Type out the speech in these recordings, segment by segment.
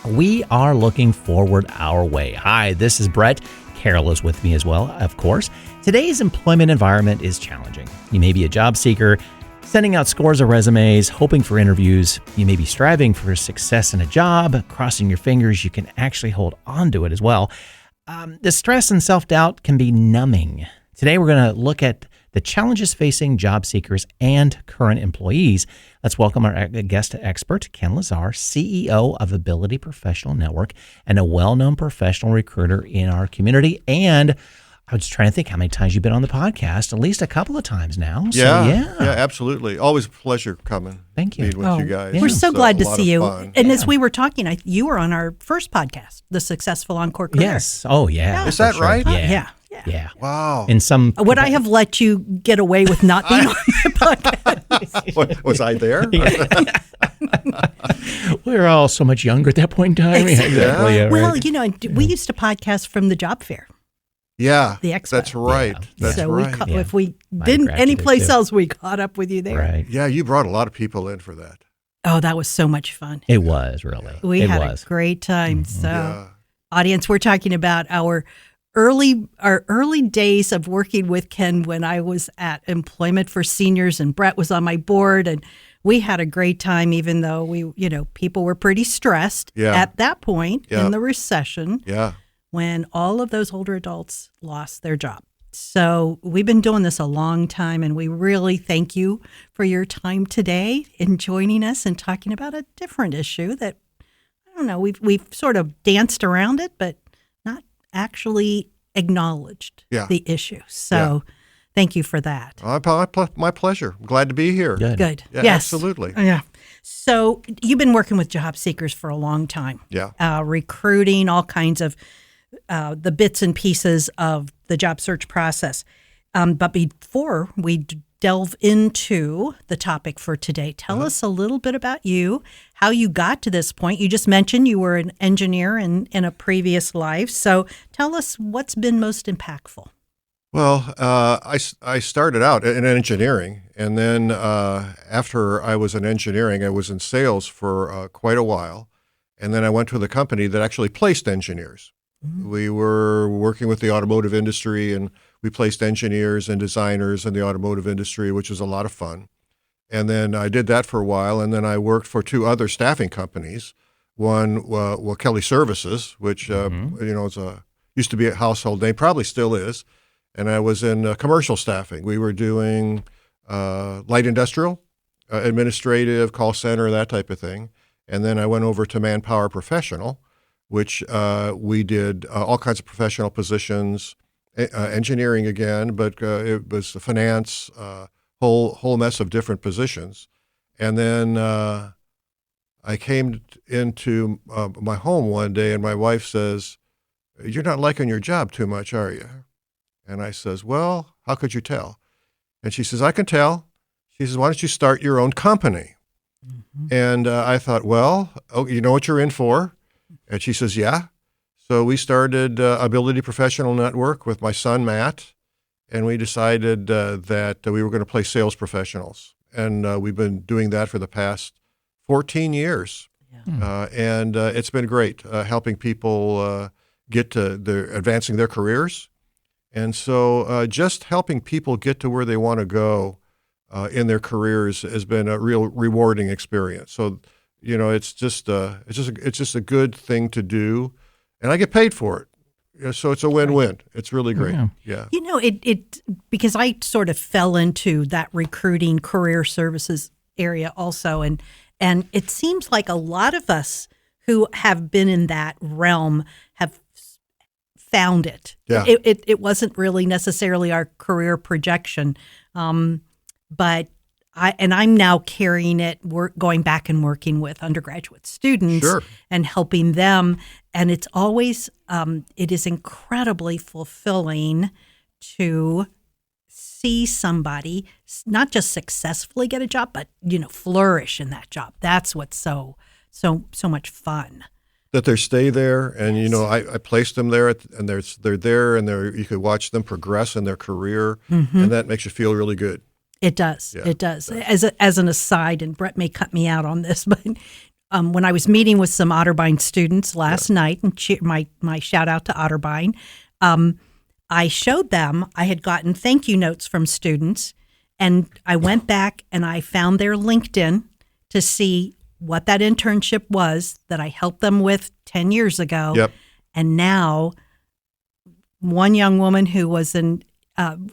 we are looking forward our way. Hi, this is Brett. Carol is with me as well, of course. Today's employment environment is challenging. You may be a job seeker, sending out scores of resumes, hoping for interviews. You may be striving for success in a job, crossing your fingers you can actually hold on to it as well. The stress and self-doubt can be numbing. Today, we're going to look at the challenges facing job seekers and current employees. Let's welcome our guest expert, Ken Lazar, CEO of Ability Professional Network and a well-known professional recruiter in our community. And I was trying to think how many times you've been on the podcast, at least a couple of times now. Yeah, absolutely. Always a pleasure coming. Thank you. Meet with you guys. We're so glad to see you. Fun. And as we were talking, you were on our first podcast, The Successful Encore Career. Yes. Oh, yeah. Is that right? Yeah. Wow. In some Would I have let you get away with not being on the podcast? Was I there? we were all so much younger at that point in time. Exactly. Yeah, Well, right. we used to podcast from the job fair. Yeah, The expo. that's right. Yeah. That's So right. if we Mine didn't grabbed any you there, place too. else, we caught up with you there. Right. Yeah, you brought a lot of people in for that. Oh, that was so much fun. It was, really. We it had was. a great time. So, Yeah. audience, we're talking about our early days of working with Ken when I was at Employment for Seniors and Brett was on my board, and we had a great time, even though people were pretty stressed at that point in the recession when all of those older adults lost their job. So we've been doing this a long time, and we really thank you for your time today in joining us and talking about a different issue that, I don't know, we've sort of danced around it, but not actually acknowledged the issue. So thank you for that. My pleasure. I'm glad to be here. Good. Yeah, Yes. absolutely. Yeah. So you've been working with job seekers for a long time. Yeah. Recruiting, all kinds of the bits and pieces of the job search process. But before we delve into the topic for today, tell us a little bit about you, how you got to this point. You just mentioned you were an engineer in a previous life. So tell us what's been most impactful. Well, I started out in engineering, and then after I was in engineering, I was in sales for quite a while, and then I went to the company that actually placed engineers. Mm-hmm. We were working with the automotive industry, and we placed engineers and designers in the automotive industry, which was a lot of fun. And then I did that for a while, and then I worked for two other staffing companies. One, Kelly Services, which used to be a household name, probably still is. And I was in commercial staffing. We were doing light industrial, administrative, call center, that type of thing. And then I went over to Manpower Professional, which we did all kinds of professional positions, engineering again, but it was finance, whole mess of different positions. And then I came into my home one day, and my wife says, "You're not liking your job too much, are you?" And I says, "Well, how could you tell?" And she says, "I can tell." She says, "Why don't you start your own company?" Mm-hmm. And I thought, well, you know what you're in for? And she says, "Yeah." So we started Ability Professional Network with my son, Matt, and we decided that we were going to place sales professionals. And we've been doing that for the past 14 years. Yeah. And it's been great helping people get to advancing their careers. And so just helping people get to where they want to go in their careers has been a real rewarding experience. So, it's just a good thing to do, and I get paid for it. So it's a win-win. It's really great. Yeah. It because I sort of fell into that recruiting career services area also, and it seems like a lot of us who have been in that realm have found it. Yeah. It wasn't really necessarily our career projection, but I'm now carrying it, going back and working with undergraduate students and helping them. And it's always, it is incredibly fulfilling to see somebody not just successfully get a job, but, flourish in that job. That's what's so much fun. That they stay there, and I placed them there, and they're there, and you could watch them progress in their career, and that makes you feel really good. It does. Yeah, it does. As an aside, and Brett may cut me out on this, but when I was meeting with some Otterbein students last night, and my shout out to Otterbein, I showed them I had gotten thank you notes from students, and I went back and I found their LinkedIn to see what that internship was that I helped them with 10 years ago. Yep. And now one young woman who was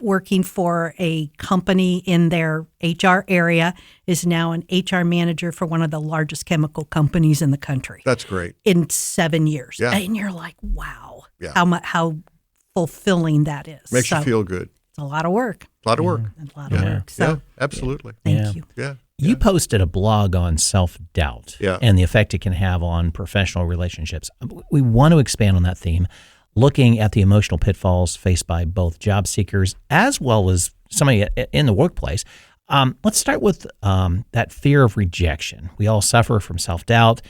working for a company in their HR area is now an HR manager for one of the largest chemical companies in the country. That's great. In 7 years. Yeah. And you're like, wow, Yeah. how fulfilling that is. Makes you feel good. It's a lot of work. A lot of work. A lot of work. So Yeah, absolutely. thank you. Yeah. You posted a blog on self-doubt and the effect it can have on professional relationships. We want to expand on that theme, looking at the emotional pitfalls faced by both job seekers as well as somebody in the workplace. Let's start with that fear of rejection. We all suffer from self-doubt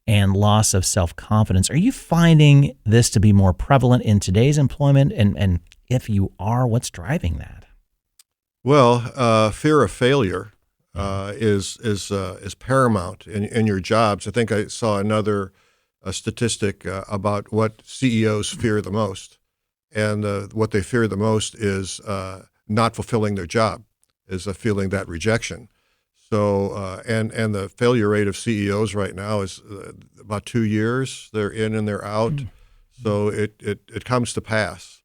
and loss of self-confidence. Are you finding this to be more prevalent in today's employment? And if you are, what's driving that? Well, fear of failure is paramount in your jobs. I think I saw another statistic about what CEOs fear the most, and what they fear the most is not fulfilling their job, is feeling that rejection. So, and the failure rate of CEOs right now is about 2 years. They're in and they're out. So it comes to pass.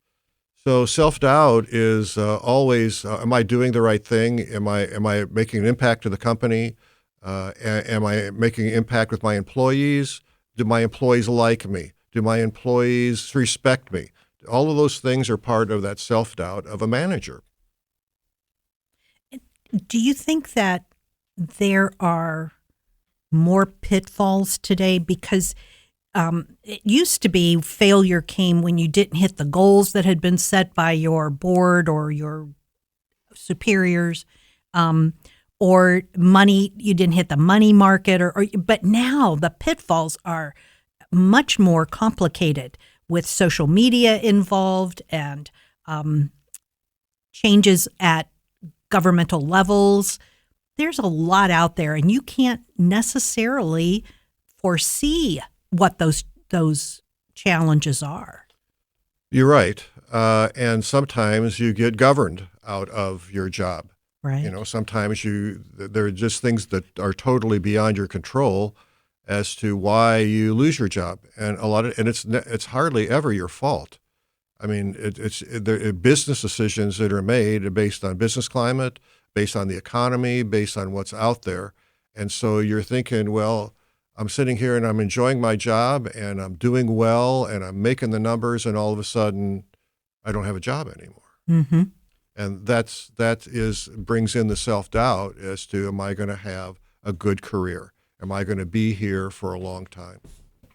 So self-doubt is always, am I doing the right thing? Am I making an impact to the company? Am I making an impact with my employees? Do my employees like me? Do my employees respect me? All of those things are part of that self-doubt of a manager. Do you think that there are more pitfalls today? Because it used to be failure came when you didn't hit the goals that had been set by your board or your superiors, or money, you didn't hit the money market, but now the pitfalls are much more complicated with social media involved and changes at governmental levels. There's a lot out there, and you can't necessarily foresee what those challenges are. You're right. And sometimes you get governed out of your job. Right. You know, sometimes there are just things that are totally beyond your control as to why you lose your job. And it's hardly ever your fault. I mean, there are business decisions that are made based on business climate, based on the economy, based on what's out there. And so you're thinking, well, I'm sitting here and I'm enjoying my job and I'm doing well and I'm making the numbers, and all of a sudden I don't have a job anymore. Mm-hmm. And that brings in the self-doubt as to, am I going to have a good career? Am I going to be here for a long time?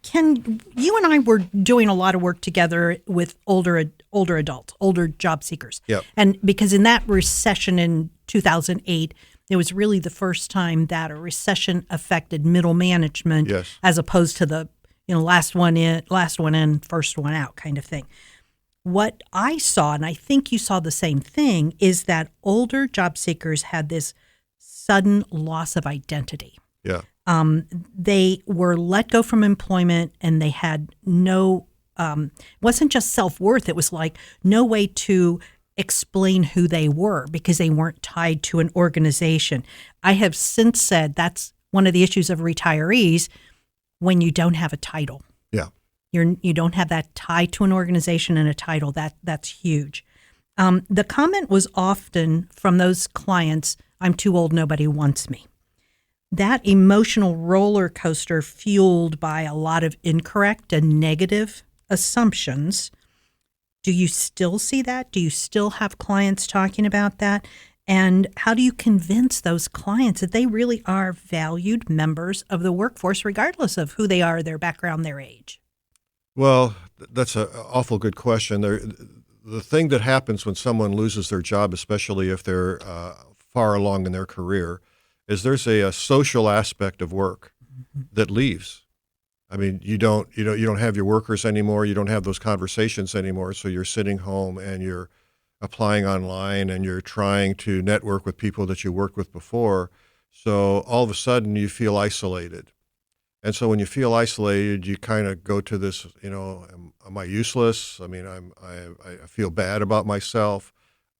Ken, you and I were doing a lot of work together with older adults, older job seekers. Yep. And because in that recession in 2008, it was really the first time that a recession affected middle management, Yes. as opposed to the last one in, first one out kind of thing. What I saw, and I think you saw the same thing, is that older job seekers had this sudden loss of identity. Yeah. They were let go from employment, and they had no, it wasn't just self-worth. It was like no way to explain who they were because they weren't tied to an organization. I have since said that's one of the issues of retirees when you don't have a title. Yeah. You don't have that tie to an organization and a title. That's huge. The comment was often from those clients, "I'm too old, nobody wants me." That emotional roller coaster fueled by a lot of incorrect and negative assumptions. Do you still see that? Do you still have clients talking about that? And how do you convince those clients that they really are valued members of the workforce, regardless of who they are, their background, their age? Well, that's an awful good question. The thing that happens when someone loses their job, especially if they're far along in their career, is there's a social aspect of work that leaves. I mean, you don't have your workers anymore. You don't have those conversations anymore. So you're sitting home and you're applying online and you're trying to network with people that you worked with before. So all of a sudden you feel isolated. And so when you feel isolated, you kind of go to this, am I useless? I mean, I feel bad about myself.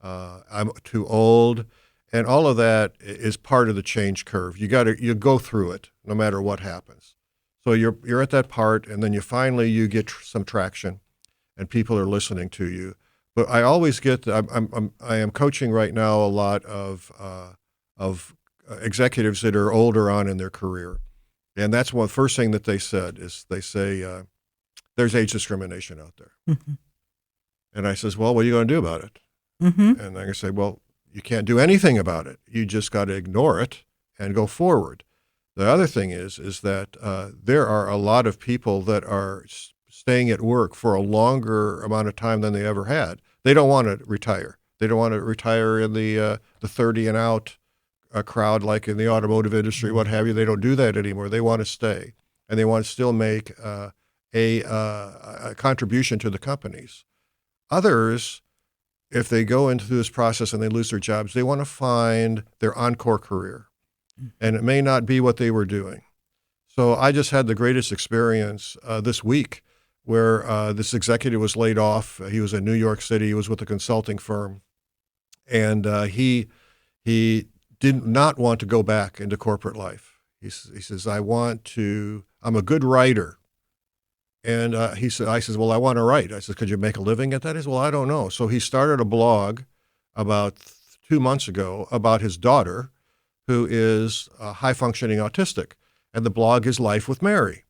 I'm too old. And all of that is part of the change curve. You go through it no matter what happens. So you're at that part, and then you get some traction, and people are listening to you. But I always get I am coaching right now a lot of executives that are older on in their career. And that's one first thing that they said is they say, there's age discrimination out there. Mm-hmm. And I says, well, what are you going to do about it? Mm-hmm. And I say, well, you can't do anything about it. You just got to ignore it and go forward. The other thing is that there are a lot of people that are staying at work for a longer amount of time than they ever had. They don't want to retire. They don't want to retire in the 30 and out crowd like in the automotive industry, what have you. They don't do that anymore. They want to stay, and they want to still make a contribution to the companies. Others, if they go into this process and they lose their jobs, they want to find their Encore career, and it may not be what they were doing. So I just had the greatest experience this week where this executive was laid off. He was in New York City. He was with a consulting firm, and he did not want to go back into corporate life. He says, I'm a good writer. And I says, well, I want to write. I said, could you make a living at that? He says, well, I don't know. So he started a blog about 2 months ago about his daughter, who is high-functioning autistic. And the blog is Life with Mary.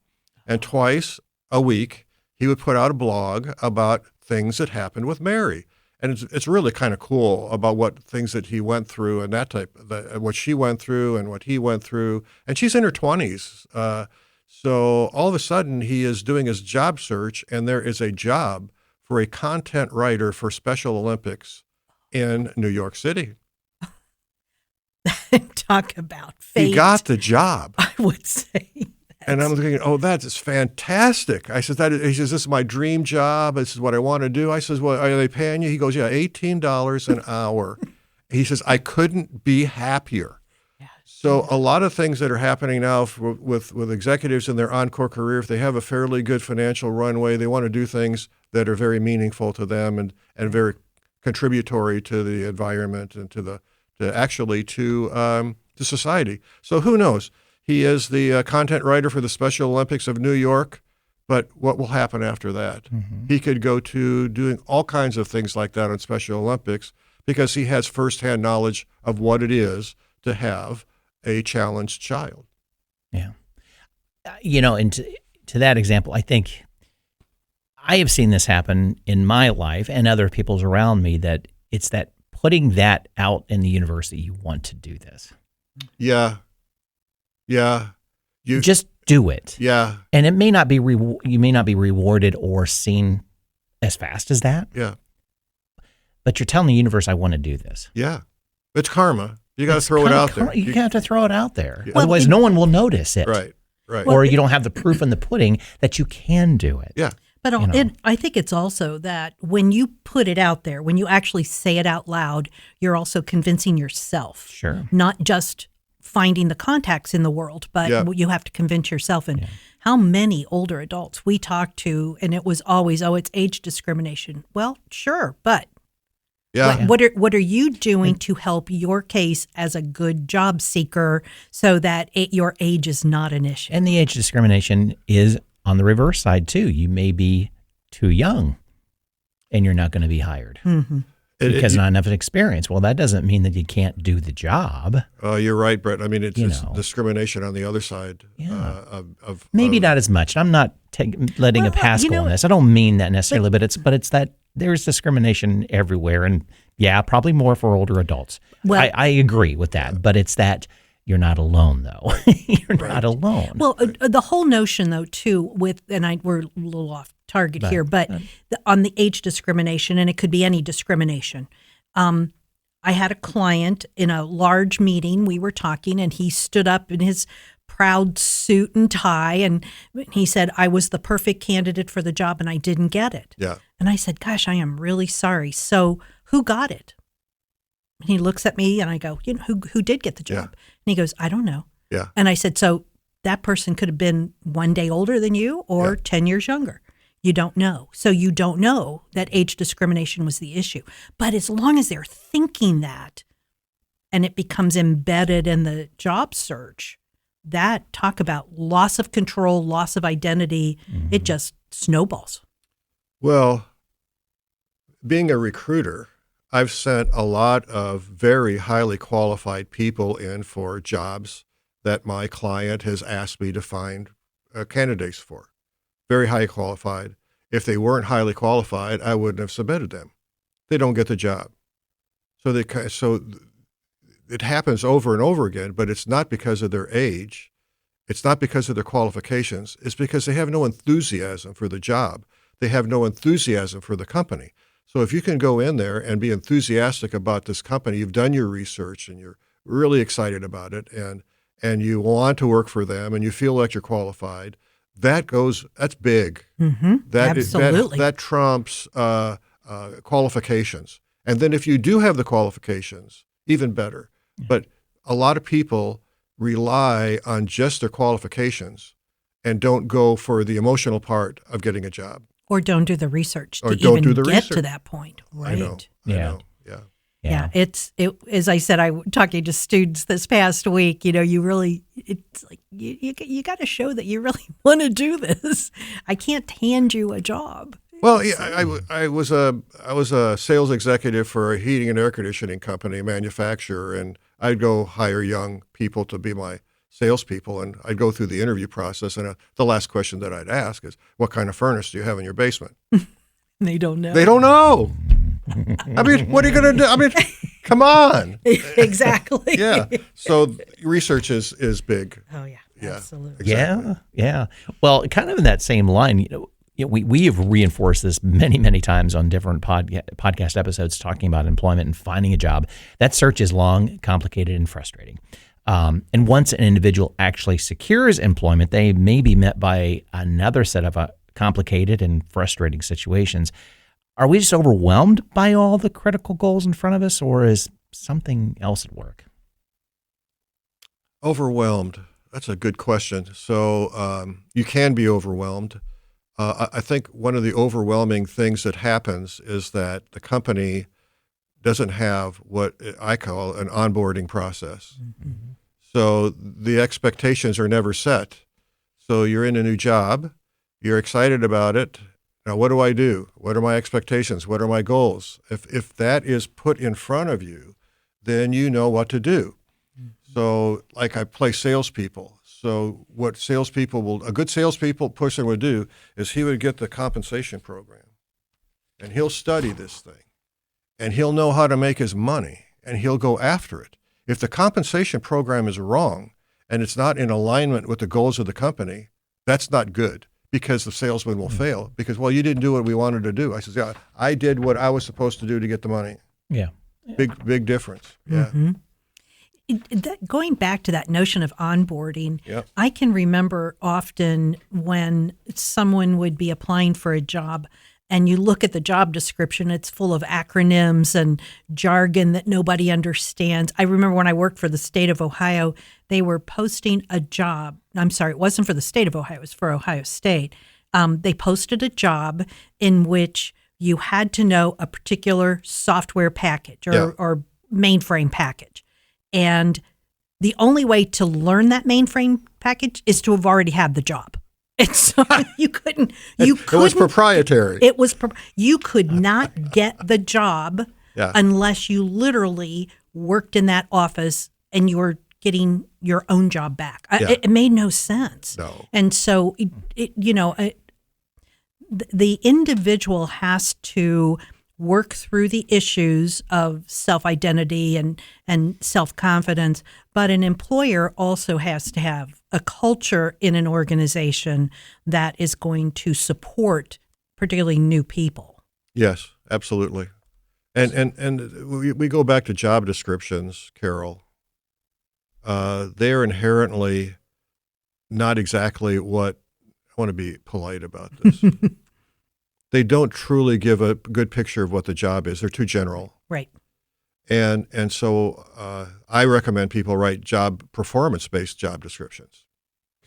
And twice a week, he would put out a blog about things that happened with Mary. And it's really kind of cool about what things that he went through and what she went through and what he went through. And she's in her 20s. So all of a sudden he is doing his job search, and there is a job for a content writer for Special Olympics in New York City. Talk about fate. He got the job. I would say. And I'm thinking, oh, that is fantastic. I said, he says, this is my dream job. This is what I want to do. I says, well, are they paying you? He goes, yeah, $18 an hour. He says, I couldn't be happier. Yeah. So a lot of things that are happening now with executives in their Encore career, if they have a fairly good financial runway, they want to do things that are very meaningful to them and very contributory to the environment and to society. So who knows? He is the content writer for the Special Olympics of New York, but what will happen after that? Mm-hmm. He could go to doing all kinds of things like that on Special Olympics because he has firsthand knowledge of what it is to have a challenged child. Yeah. And to that example, I think I have seen this happen in my life and other people's around me, that it's that putting that out in the universe that you want to do this. Yeah. Yeah. You just do it. Yeah. And it may not be you may not be rewarded or seen as fast as that. Yeah. But you're telling the universe, I want to do this. Yeah. It's karma. You got to throw it out there. You have to throw it out there. Yeah. Otherwise, no one will notice it. Right. Or you don't have the proof in the pudding that you can do it. Yeah. But I think it's also that when you put it out there, when you actually say it out loud, you're also convincing yourself. Sure. Not just finding the contacts in the world, but you have to convince yourself. And how many older adults we talked to, and it was always, it's age discrimination. Well, sure, but what are you doing to help your case as a good job seeker so that your age is not an issue? And the age discrimination is on the reverse side too. You may be too young, and you're not going to be hired. Mm-hmm. Because not enough experience. Well, that doesn't mean that you can't do the job. You're right, Brett. I mean, it's discrimination on the other side. Maybe not as much. I'm not letting a pass go on this. I don't mean that necessarily, but it's that there's discrimination everywhere, and probably more for older adults. Well, I agree with that, but it's that you're not alone, though. You're not alone. Well, the whole notion, though, too, we're a little off target here, but on the age discrimination, and it could be any discrimination. I had a client in a large meeting. We were talking, and he stood up in his proud suit and tie, and he said, I was the perfect candidate for the job, and I didn't get it. Yeah. And I said, gosh, I am really sorry. So who got it? And he looks at me, and I go, who did get the job? Yeah. And he goes, I don't know. Yeah. And I said, so that person could have been 1 day older than you or 10 years younger. You don't know. So you don't know that age discrimination was the issue. But as long as they're thinking that and it becomes embedded in the job search, that talk about loss of control, loss of identity, it just snowballs. Well, being a recruiter, I've sent a lot of very highly qualified people in for jobs that my client has asked me to find candidates for. Very high qualified. If they weren't highly qualified, I wouldn't have submitted them. They don't get the job. So it happens over and over again, but it's not because of their age. It's not because of their qualifications. It's because they have no enthusiasm for the job. They have no enthusiasm for the company. So if you can go in there and be enthusiastic about this company, you've done your research and you're really excited about it and you want to work for them and you feel like you're qualified, that's big. Absolutely. That trumps qualifications. And then if you do have the qualifications, even better. But a lot of people rely on just their qualifications and don't go for the emotional part of getting a job. Or don't do the research Or to don't even do the get research. to that point. Right. I know. Yeah. Yeah. As I said, I was talking to students this past week, you really, it's like, you got to show that you really want to do this. I can't hand you a job. Well, yeah, I was a sales executive for a heating and air conditioning company, a manufacturer, and I'd go hire young people to be my salespeople, and I'd go through the interview process, and the last question that I'd ask is, what kind of furnace do you have in your basement? They don't know. They don't know. I mean, what are you going to do? I mean, come on. Exactly. Yeah. So research is big. Oh, yeah. Yeah. Absolutely. Exactly. Yeah. Well, kind of in that same line, we have reinforced this many, many times on different podcast episodes talking about employment and finding a job. That search is long, complicated, and frustrating. And once an individual actually secures employment, they may be met by another set of complicated and frustrating situations. Are we just overwhelmed by all the critical goals in front of us, or is something else at work? Overwhelmed. That's a good question. So you can be overwhelmed. I think one of the overwhelming things that happens is that the company doesn't have what I call an onboarding process. Mm-hmm. So the expectations are never set. So you're in a new job, you're excited about it. Now, what do I do? What are my expectations? What are my goals? If that is put in front of you, then you know what to do. Mm-hmm. So like I play salespeople. So what a good salespeople person would do is he would get the compensation program and he'll study this thing and he'll know how to make his money and he'll go after it. If the compensation program is wrong and it's not in alignment with the goals of the company, that's not good because the salesman will fail because, well, you didn't do what we wanted to do. I said, yeah, I did what I was supposed to do to get the money. Yeah. Big difference. Yeah. Mm-hmm. Going back to that notion of onboarding, Yep. I can remember often when someone would be applying for a job and you look at the job description, it's full of acronyms and jargon that nobody understands. I remember when I worked for the state of Ohio, they were posting a job. I'm sorry, it wasn't for the state of Ohio, it was for Ohio State. They posted a job in which you had to know a particular software package or mainframe package. And the only way to learn that mainframe package is to have already had the job. And so you couldn't. It was proprietary. You could not get the job unless you literally worked in that office and you were getting your own job back. It made no sense. No. And so, the individual has to work through the issues of self-identity and self-confidence, but an employer also has to have a culture in an organization that is going to support particularly new people. Yes, absolutely. And we go back to job descriptions, Carol. They're inherently not exactly what I want to be polite about this. They don't truly give a good picture of what the job is. They're too general. Right. And so I recommend people write performance-based job descriptions.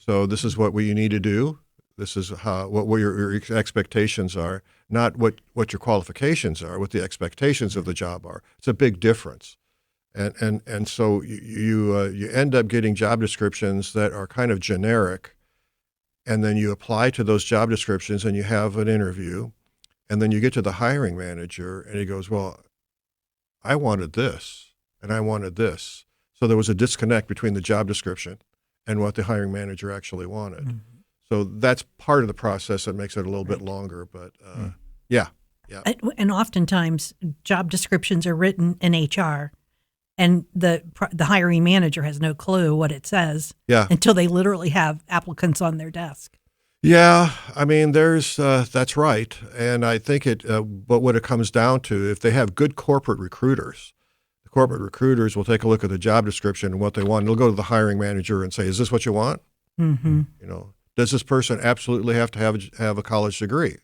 So this is what you need to do. This is what your expectations are, not what your qualifications are, what the expectations of the job are. It's a big difference. And so you end up getting job descriptions that are kind of generic, and then you apply to those job descriptions and you have an interview, and then you get to the hiring manager and he goes, well, I wanted this and I wanted this. So there was a disconnect between the job description and what the hiring manager actually wanted. Mm-hmm. So that's part of the process that makes it a little bit longer, but yeah. And oftentimes job descriptions are written in HR. And the hiring manager has no clue what it says until they literally have applicants on their desk. Yeah, I mean, that's right. And I think but what it comes down to, if they have good corporate recruiters, the corporate recruiters will take a look at the job description and what they want. They'll go to the hiring manager and say, is this what you want? Mm-hmm. Does this person absolutely have to have a college degree?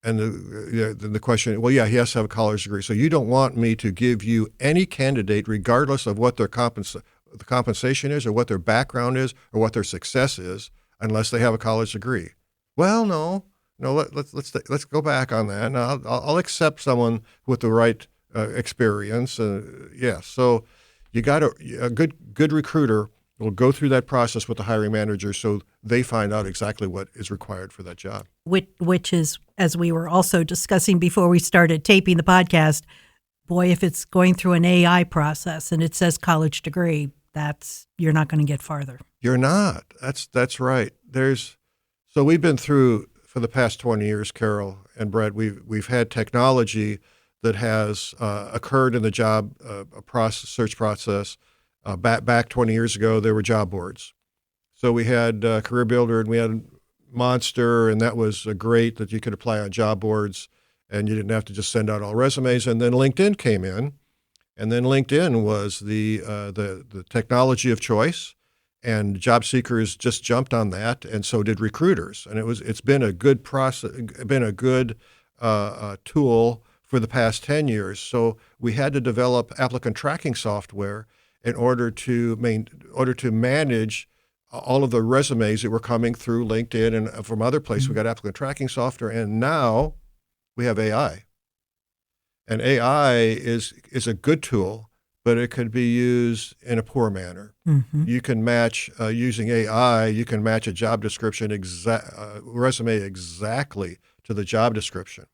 And the question, well, yeah, he has to have a college degree. So you don't want me to give you any candidate, regardless of what their the compensation is, or what their background is, or what their success is, unless they have a college degree. Well, no. Let's go back on that. And I'll accept someone with the right experience. So you got a good recruiter will go through that process with the hiring manager, so they find out exactly what is required for that job. Which is, as we were also discussing before we started taping the podcast, boy, if it's going through an AI process and it says college degree, you're not going to get farther. You're not. That's right. So we've been through, for the past 20 years, Carol and Brett, we've had technology that has occurred in the job search process. Back 20 years ago, there were job boards. So we had Career Builder and we had Monster, and that was great that you could apply on job boards and you didn't have to just send out all resumes. And then LinkedIn came in, and then LinkedIn was the technology of choice, and job seekers just jumped on that, and so did recruiters. And it's been a good process, been a good tool for the past 10 years. So we had to develop applicant tracking software in order to manage all of the resumes that were coming through LinkedIn and from other places. We got applicant tracking software, and now we have AI. And AI is a good tool, but it could be used in a poor manner. Mm-hmm. You can match, using AI, you can match a job description, resume exactly to the job description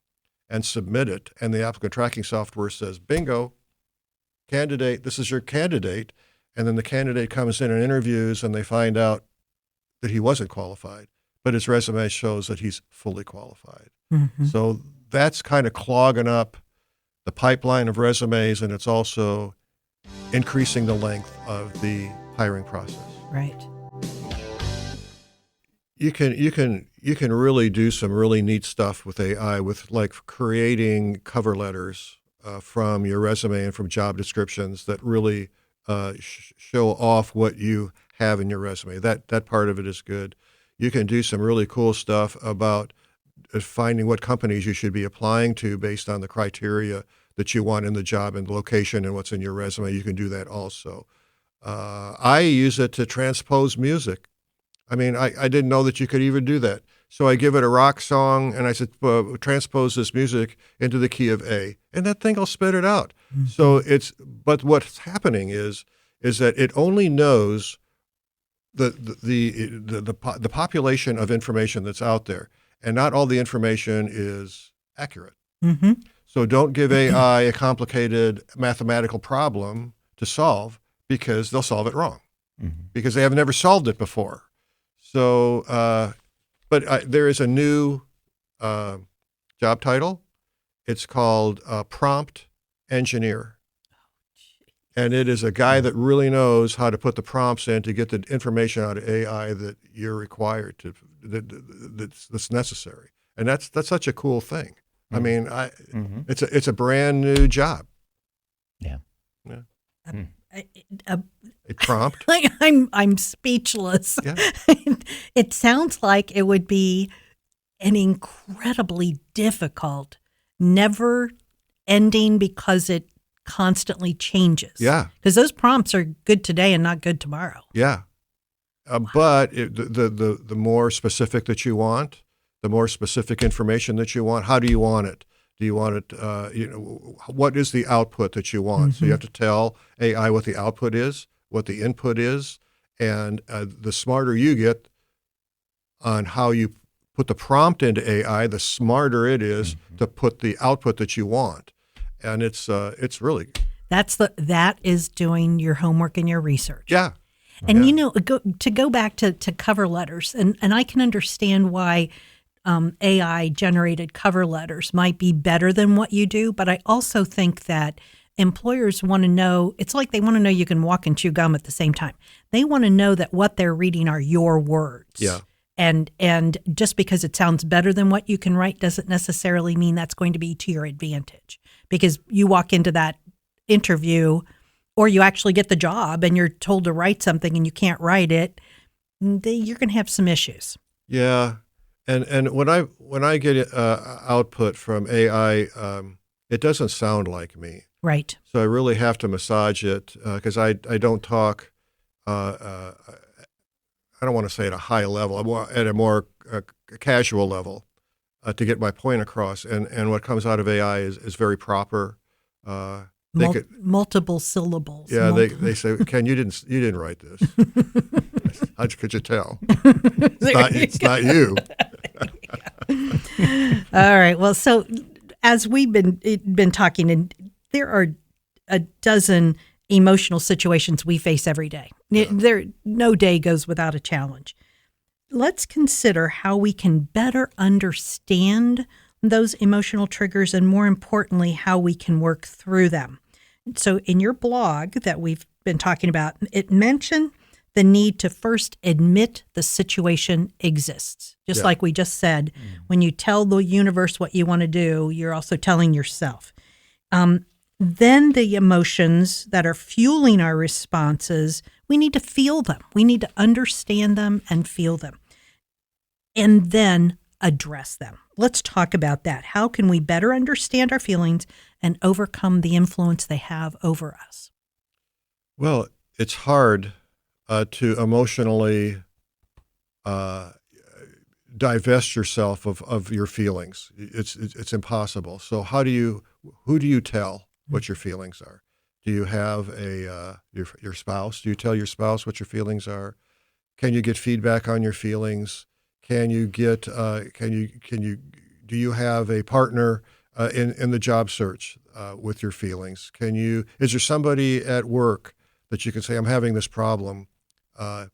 and submit it, and the applicant tracking software says, bingo, candidate, this is your candidate. And then the candidate comes in and interviews, and they find out that he wasn't qualified, but his resume shows that he's fully qualified. Mm-hmm. So that's kind of clogging up the pipeline of resumes, and it's also increasing the length of the hiring process. Right. You can really do some really neat stuff with AI, with like creating cover letters from your resume and from job descriptions that really show off what you have in your resume. That part of it is good. You can do some really cool stuff about finding what companies you should be applying to based on the criteria that you want in the job and location and what's in your resume. You can do that also. I use it to transpose music. I mean, I didn't know that you could even do that. So I give it a rock song, and I said, transpose this music into the key of A, and that thing will spit it out. Mm-hmm. So but what's happening is that it only knows the population of information that's out there, and not all the information is accurate. Mm-hmm. So don't give AI a complicated mathematical problem to solve, because they'll solve it wrong, because they have never solved it before. So, but there is a new job title. It's called prompt engineer. And it is a guy that really knows how to put the prompts in to get the information out of AI that you're required to, that's necessary. And that's such a cool thing. I mean, it's a brand new job. Yeah. A prompt. I'm speechless. Yeah. It sounds like it would be an incredibly difficult, never ending, because it constantly changes. Yeah. Because those prompts are good today and not good tomorrow. Yeah. But the more specific that you want, the more specific information that you want, how do you want it? Do you want it, what is the output that you want? So you have to tell AI what the output is, what the input is, and the smarter you get on how you put the prompt into AI, the smarter it is to put the output that you want. And it's really... That is doing your homework and your research. Yeah. And to go back to cover letters, and I can understand why AI generated cover letters might be better than what you do, but I also think that employers want to know, it's like they want to know you can walk and chew gum at the same time. They want to know that what they're reading are your words. Yeah. And just because it sounds better than what you can write doesn't necessarily mean that's going to be to your advantage. Because you walk into that interview or you actually get the job and you're told to write something and you can't write it, you're going to have some issues. Yeah. And when I get output from AI, it doesn't sound like me. Right. So I really have to massage it because I don't talk. I don't want to say at a high level. At a more casual level to get my point across. And what comes out of AI is very proper. Multiple syllables. Yeah, they say, Ken, you didn't write this. How could you tell? It's not you. All right. Well, so as we've been talking, and there are a dozen emotional situations we face every day. Yeah. No day goes without a challenge. Let's consider how we can better understand those emotional triggers and, more importantly, how we can work through them. So in your blog that we've been talking about, it mentioned the need to first admit the situation exists. Just like we just said, when you tell the universe what you want to do, you're also telling yourself. Then the emotions that are fueling our responses, we need to feel them. We need to understand them and feel them, and then address them. Let's talk about that. How can we better understand our feelings and overcome the influence they have over us? Well, it's hard to emotionally divest yourself of your feelings. It's impossible. So who do you tell what your feelings are? Do you have your spouse? Do you tell your spouse what your feelings are? Can you get feedback on your feelings? Can you get do you have a partner in the job search with your feelings? Is there somebody at work that you can say, I'm having this problem?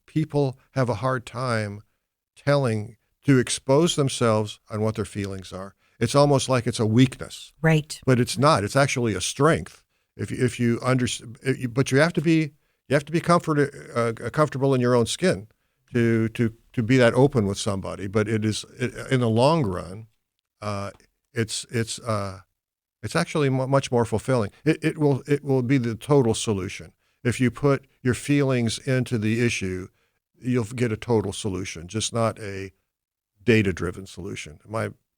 People have a hard time to expose themselves on what their feelings are. It's almost like it's a weakness. Right. But it's not. It's actually a strength. If you understand, but you have to be comfortable in your own skin to be that open with somebody. But in the long run, it's actually much more fulfilling. It will be the total solution. If you put your feelings into the issue, you'll get a total solution, just not a data-driven solution.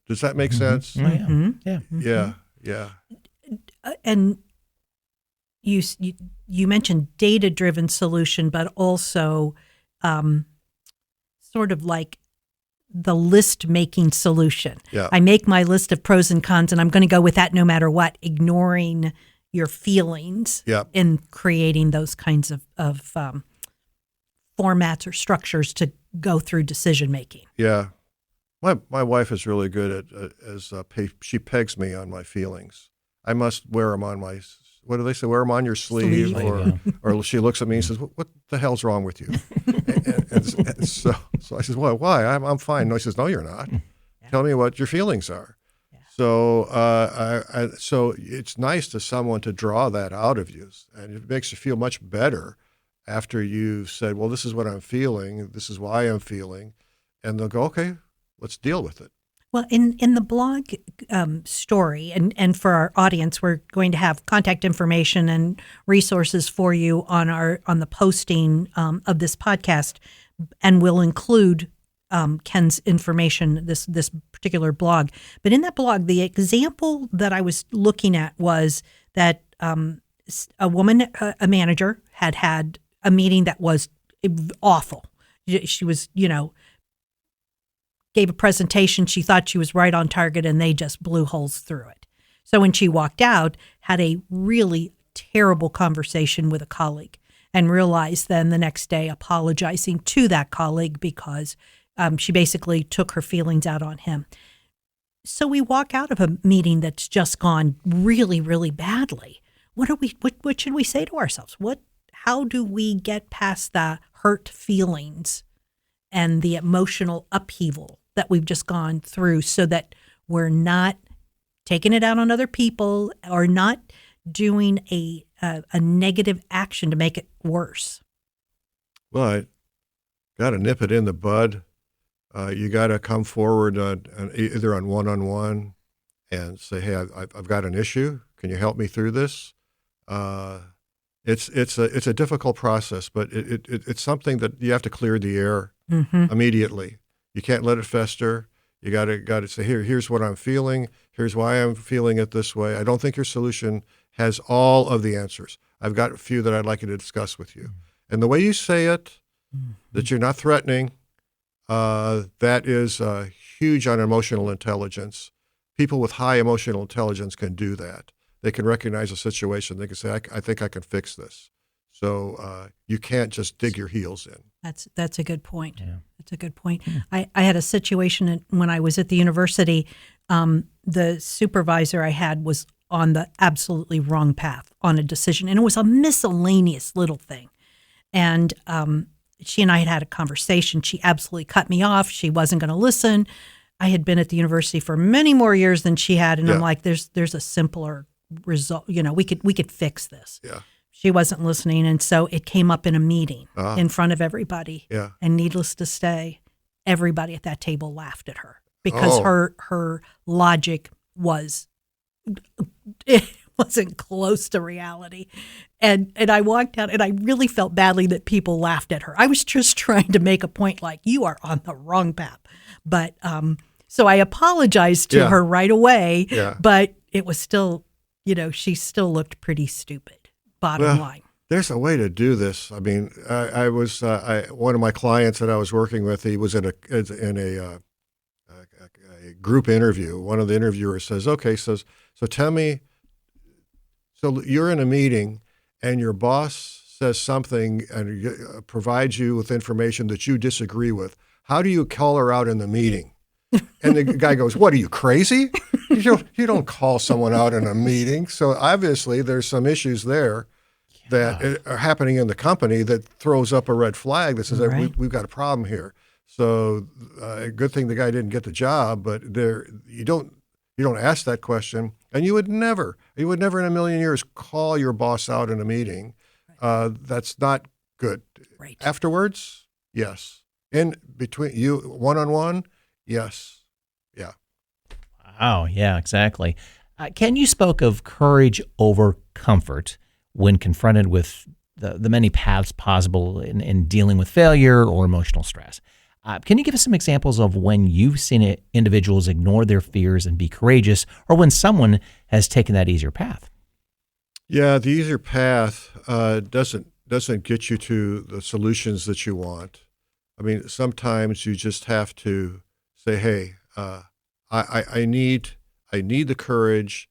Does that make sense? Oh, yeah. Mm-hmm. Yeah. Mm-hmm. Yeah. And you mentioned data-driven solution, but also sort of like the list-making solution. Yeah. I make my list of pros and cons, and I'm going to go with that no matter what, ignoring your feelings in creating those kinds of formats or structures to go through decision-making. Yeah. My wife is really good at she pegs me on my feelings. I must wear them on my, what do they say, wear them on your sleeve. Or she looks at me and says, what the hell's wrong with you? and so I says, well, why? I'm fine. No, she says, no, you're not. Tell me what your feelings are. Yeah. So so it's nice to someone to draw that out of you, and it makes you feel much better after you've said, well, this is what I'm feeling, this is why I'm feeling, and they'll go, okay, let's deal with it. Well, in the blog story, and for our audience, we're going to have contact information and resources for you on the posting of this podcast, and we'll include Ken's information, this particular blog. But in that blog, the example that I was looking at was that a woman, a manager, had a meeting that was awful. She was, gave a presentation. She thought she was right on target, and they just blew holes through it. So when she walked out, had a really terrible conversation with a colleague, and realized then the next day apologizing to that colleague because she basically took her feelings out on him. So we walk out of a meeting that's just gone really, really badly. What should we say to ourselves? How do we get past the hurt feelings and the emotional upheaval that we've just gone through so that we're not taking it out on other people or not doing a negative action to make it worse? Well, I got to nip it in the bud. You got to come forward either on one-on-one and say, hey, I've got an issue. Can you help me through this? It's a difficult process, but it's something that you have to clear the air immediately. You can't let it fester. You got to say, here's what I'm feeling. Here's why I'm feeling it this way. I don't think your solution has all of the answers. I've got a few that I'd like you to discuss with you. And the way you say it, that you're not threatening, that is huge on emotional intelligence. People with high emotional intelligence can do that. They can recognize a situation. They can say, I think I can fix this. So you can't just dig your heels in. That's a good point. Yeah. That's a good point. I had a situation when I was at the university. The supervisor I had was on the absolutely wrong path on a decision, and it was a miscellaneous little thing. And she and I had a conversation. She absolutely cut me off. She wasn't going to listen. I had been at the university for many more years than she had, and I'm like, there's a simpler result. We could fix this. Yeah. She wasn't listening, and so it came up in a meeting in front of everybody. Yeah. And needless to say, everybody at that table laughed at her because her logic it wasn't close to reality. And I walked out, and I really felt badly that people laughed at her. I was just trying to make a point like, you are on the wrong path. But so I apologized to her right away, but it was still, she still looked pretty stupid, bottom line. There's a way to do this. I mean, I was one of my clients that I was working with. He was in a group interview. One of the interviewers says, "Okay, so tell me. So you're in a meeting, and your boss says something and provides you with information that you disagree with. How do you call her out in the meeting?" And the guy goes, "What, are you crazy? You don't call someone out in a meeting." So obviously, there's some issues there that are happening in the company that throws up a red flag that says, we've got a problem here. So a good thing the guy didn't get the job, but you don't ask that question, and you would never in a million years call your boss out in a meeting. That's not good. Right. Afterwards, yes. In between you, one-on-one, yes. Yeah. Wow. Yeah, exactly. Ken, you spoke of courage over comfort when confronted with the many paths possible in dealing with failure or emotional stress. Can you give us some examples of when you've seen individuals ignore their fears and be courageous, or when someone has taken that easier path? Yeah, the easier path doesn't get you to the solutions that you want. I mean, sometimes you just have to say, "Hey, I need the courage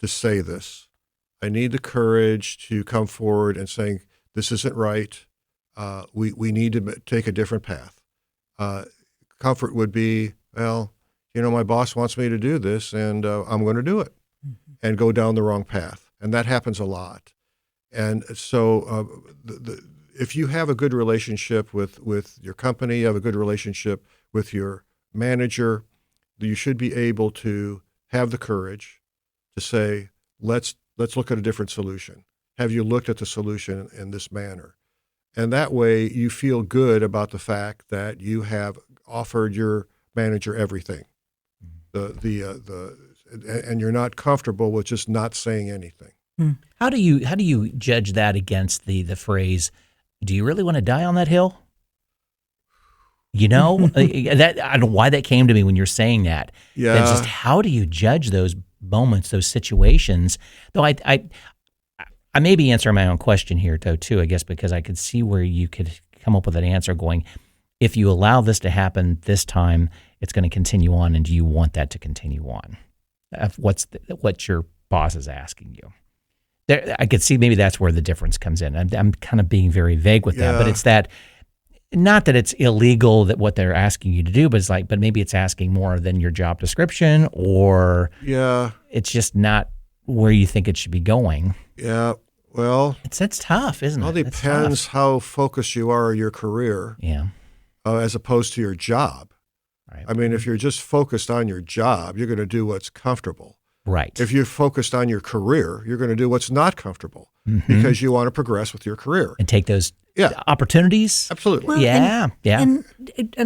to say this. I need the courage to come forward and saying this isn't right. We need to take a different path." Comfort would be, well, my boss wants me to do this, and I'm going to do it, and go down the wrong path, and that happens a lot. And so, if you have a good relationship with your company, you have a good relationship with your manager, you should be able to have the courage to say, let's look at a different solution. Have you looked at the solution in this manner? And that way you feel good about the fact that you have offered your manager everything. And you're not comfortable with just not saying anything. How do you judge that against the phrase, "Do you really want to die on that hill?" That I don't know why that came to me when you're saying that. Yeah. It's just, how do you judge those moments, those situations? Though I may be answering my own question here, though, too, I guess, because I could see where you could come up with an answer going, if you allow this to happen this time, it's going to continue on, and do you want that to continue on? What your boss is asking you. There, I could see maybe that's where the difference comes in. I'm kind of being very vague with that, but it's that, not that it's illegal that what they're asking you to do, but it's like, but maybe it's asking more than your job description, or it's just not where you think it should be going. Yeah. Well, it's tough, isn't it? Well, it depends how focused you are on your career. Yeah. As opposed to your job. Right. I mean, if you're just focused on your job, you're going to do what's comfortable. Right. If you're focused on your career, you're going to do what's not comfortable because you want to progress with your career. And take those opportunities. Absolutely. Well, Yeah. And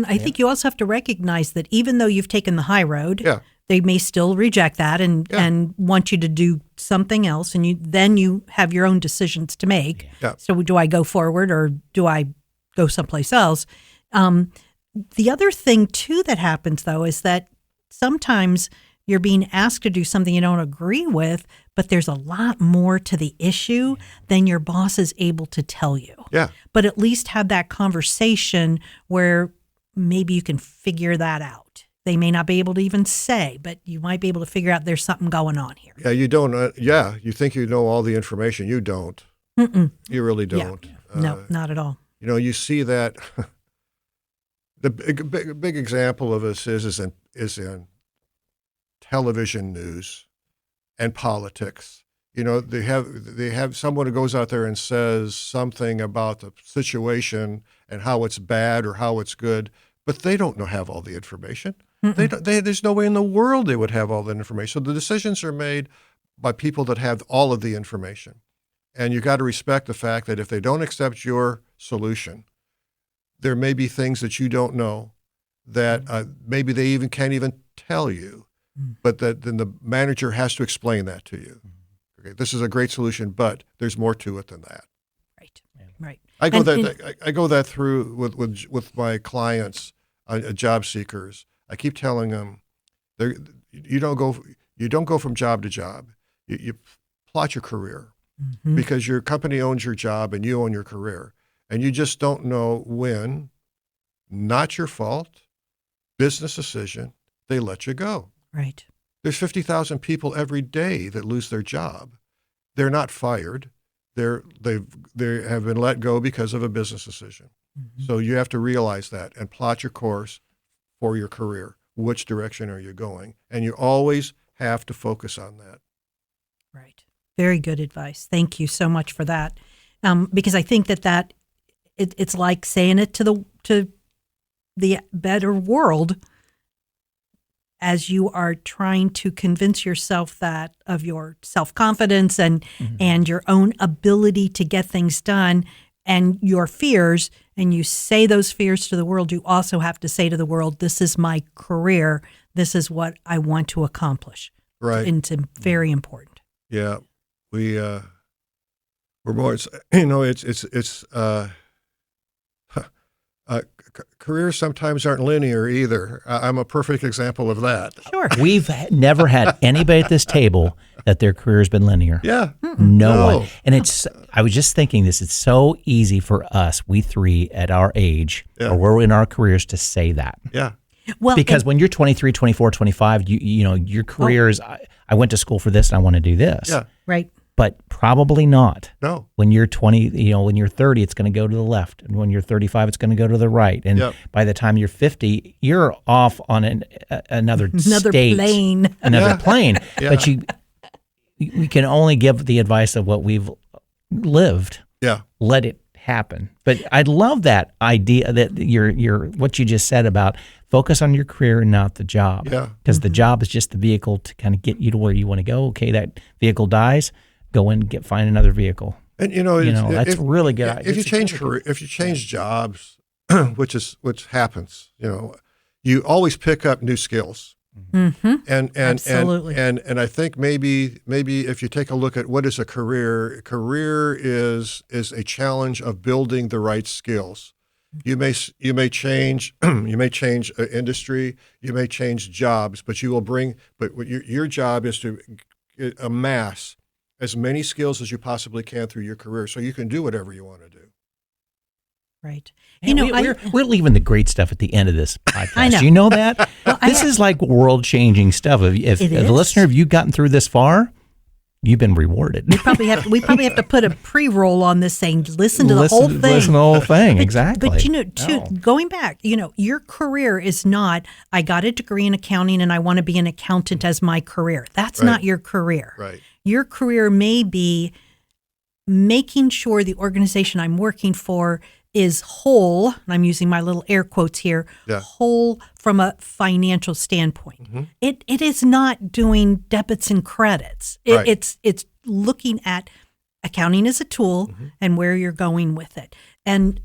I think you also have to recognize that even though you've taken the high road, they may still reject that and want you to do something else, and then you have your own decisions to make. Yeah. So do I go forward or do I go someplace else? The other thing too that happens though is that sometimes you're being asked to do something you don't agree with, but there's a lot more to the issue than your boss is able to tell you. Yeah. But at least have that conversation where maybe you can figure that out. They may not be able to even say, but you might be able to figure out there's something going on here. Yeah, you don't. You think you know all the information. You don't. You really don't. Yeah. No, not at all. You see that. The big example of this is in television news and politics. They have someone who goes out there and says something about the situation and how it's bad or how it's good, but they don't have all the information. There's no way in the world they would have all the information. So the decisions are made by people that have all of the information. And you got to respect the fact that if they don't accept your solution, there may be things that you don't know that maybe they can't even tell you, but then the manager has to explain that to you. Okay, this is a great solution, but there's more to it than that. Right. I go that through with my clients, job seekers. I keep telling them, you don't go from job to job. You plot your career because your company owns your job and you own your career. And you just don't know when, not your fault, business decision, they let you go. Right. There's 50,000 people every day that lose their job. They're not fired. They have been let go because of a business decision. So you have to realize that and plot your course for your career. Which direction are you going? And you always have to focus on that. Right. Very good advice. Thank you so much for that. Because I think that it's like saying it to the better world as you are trying to convince yourself that of your self-confidence and your own ability to get things done and your fears, and you say those fears to the world, you also have to say to the world, this is my career, this is what I want to accomplish. Right. And it's very important. Yeah. We're more, careers sometimes aren't linear either. I'm a perfect example of that. Sure. We've never had anybody at this table that their career has been linear. Yeah. No one. And I was just thinking this, it's so easy for us, we three at our age, or we're in our careers, to say that. Yeah. Well, because when you're 23, 24, 25, your career is, I went to school for this and I want to do this. Yeah. Right. But probably not. No. When you're 20, when you're 30, it's going to go to the left. And when you're 35, it's going to go to the right. And by the time you're 50, you're off on another state. Plane. Another plane. Yeah. But we can only give the advice of what we've lived. Yeah. Let it happen. But I'd love that idea that your what you just said about focus on your career and not the job. Yeah. Because the job is just the vehicle to kind of get you to where you want to go. Okay, that vehicle dies, go in, find another vehicle. And that's really good. If you change career, if you change jobs, which happens, you always pick up new skills. Mm-hmm. And Absolutely. And I think maybe if you take a look at what is a career is a challenge of building the right skills. You may change industry, you may change jobs, but your job is to amass as many skills as you possibly can through your career so you can do whatever you want to do. Right. And we're leaving the great stuff at the end of this podcast. I know. You know that? This is like world-changing stuff. If the listener, if you've gotten through this far, you've been rewarded. We probably have to put a pre-roll on this saying, listen to the whole thing. Listen to the whole thing, exactly. But going back, your career is not, I got a degree in accounting and I want to be an accountant as my career. That's not your career. Right. Your career may be making sure the organization I'm working for is whole, and I'm using my little air quotes here, whole from a financial standpoint. Mm-hmm. It is not doing debits and credits. It's looking at accounting as a tool and where you're going with it. And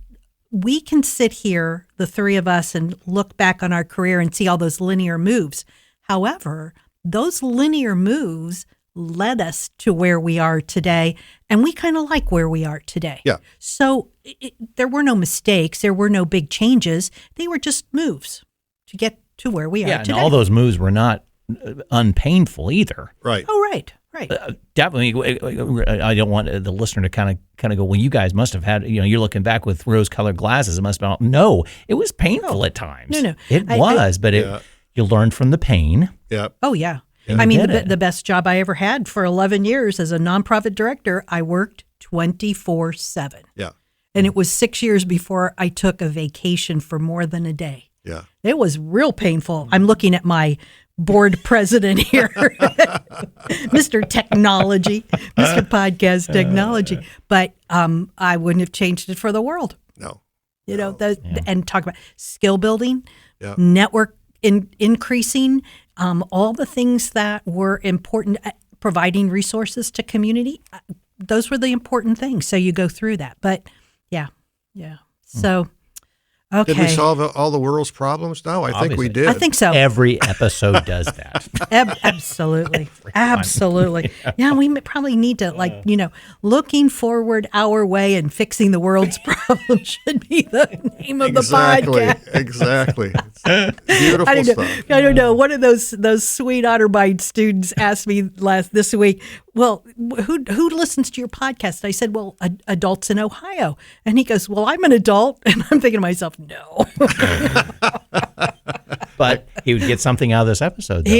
we can sit here, the three of us, and look back on our career and see all those linear moves. However, those linear moves led us to where we are today, and we kind of like where we are today. Yeah. So there were no mistakes. There were no big changes. They were just moves to get to where we are today. And all those moves were not unpainful either. Right. Oh, right. Definitely, I don't want the listener to kind of go, well, you guys must have had, you're looking back with rose-colored glasses. It must have been, no, it was painful at times. No. It was, but you learned from the pain. Yeah. Oh, yeah. And I mean, the best job I ever had for 11 years as a nonprofit director, I worked 24/7. Yeah. And it was 6 years before I took a vacation for more than a day. Yeah. It was real painful. I'm looking at my board president here, Mr. Technology, Mr. Podcast Technology. But I wouldn't have changed it for the world. No. And talk about skill building, network increasing, all the things that were important, providing resources to community. Those were the important things. So you go through that. But yeah. So, okay. Did we solve all the world's problems? No, I think we did. I think so. Every episode does that. Absolutely. Absolutely. Yeah, we probably need to, looking forward our way and fixing the world's problems should be the name of the podcast. Exactly. It's beautiful stuff. I don't know. One of those sweet Otterbein students asked me this week, well, who listens to your podcast? I said, well, adults in Ohio. And he goes, well, I'm an adult. And I'm thinking to myself, no. But he would get something out of this episode, though.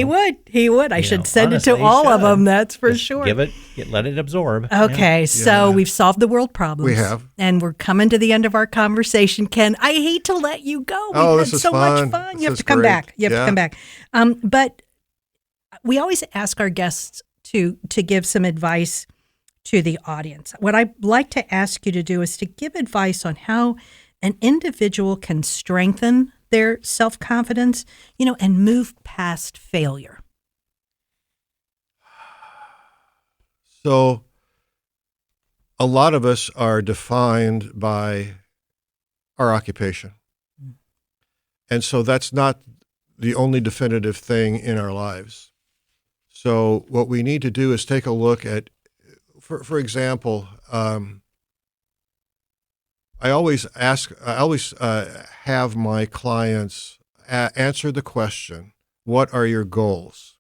He would. I should send it to all of them, that's for sure. Let it absorb. Okay, so we've solved the world problems. We have. And we're coming to the end of our conversation. Ken, I hate to let you go. We've had so much fun. You have to come back. But we always ask our guests to give some advice to the audience. What I'd like to ask you to do is to give advice on how an individual can strengthen their self-confidence, and move past failure. So a lot of us are defined by our occupation. And so that's not the only definitive thing in our lives. So what we need to do is take a look at, for example, I always have my clients answer the question, what are your goals?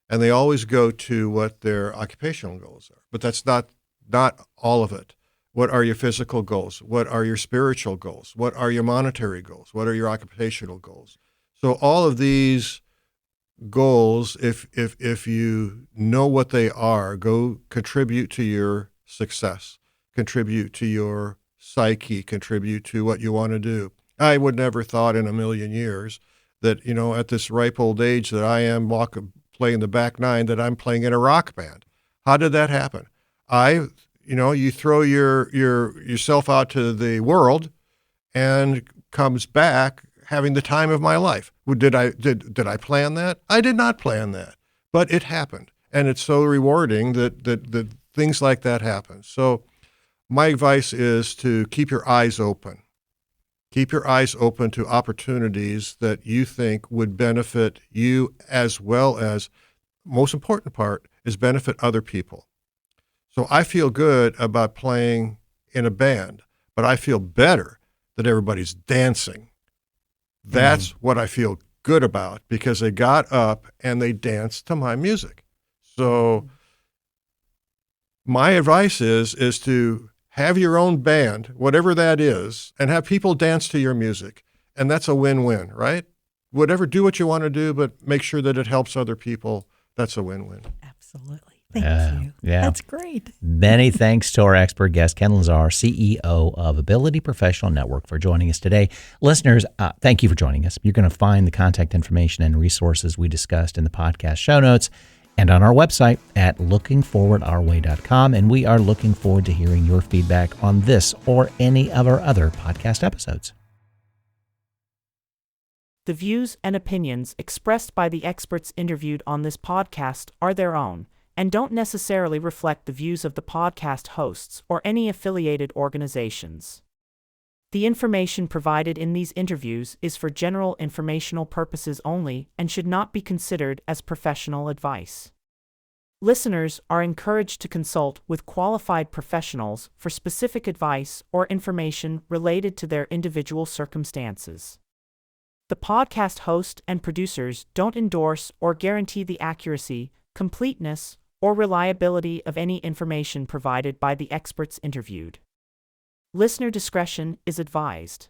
And they always go to what their occupational goals are. But that's not all of it. What are your physical goals? What are your spiritual goals? What are your monetary goals? What are your occupational goals? So all of these goals, if you know what they are, go contribute to your success, contribute to your psyche, contribute to what you want to do. I would never thought in a million years that, at this ripe old age that I am playing the back nine, that I'm playing in a rock band. How did that happen? You throw yourself out to the world and comes back having the time of my life. Did I plan that? I did not plan that, but it happened. And it's so rewarding that things like that happen. So my advice is to keep your eyes open. Keep your eyes open to opportunities that you think would benefit you, as well as, most important part, is benefit other people. So I feel good about playing in a band, but I feel better that everybody's dancing. That's what I feel good about, because they got up and they danced to my music. So my advice is to have your own band, whatever that is, and have people dance to your music. And that's a win-win, right? Do what you want to do, but make sure that it helps other people. That's a win-win. Absolutely. Thank you. Yeah. That's great. Many thanks to our expert guest, Ken Lazar, CEO of Ability Professional Network, for joining us today. Listeners, thank you for joining us. You're going to find the contact information and resources we discussed in the podcast show notes and on our website at lookingforwardourway.com. And we are looking forward to hearing your feedback on this or any of our other podcast episodes. The views and opinions expressed by the experts interviewed on this podcast are their own and don't necessarily reflect the views of the podcast hosts or any affiliated organizations. The information provided in these interviews is for general informational purposes only and should not be considered as professional advice. Listeners are encouraged to consult with qualified professionals for specific advice or information related to their individual circumstances. The podcast host and producers don't endorse or guarantee the accuracy, completeness, or reliability of any information provided by the experts interviewed. Listener discretion is advised.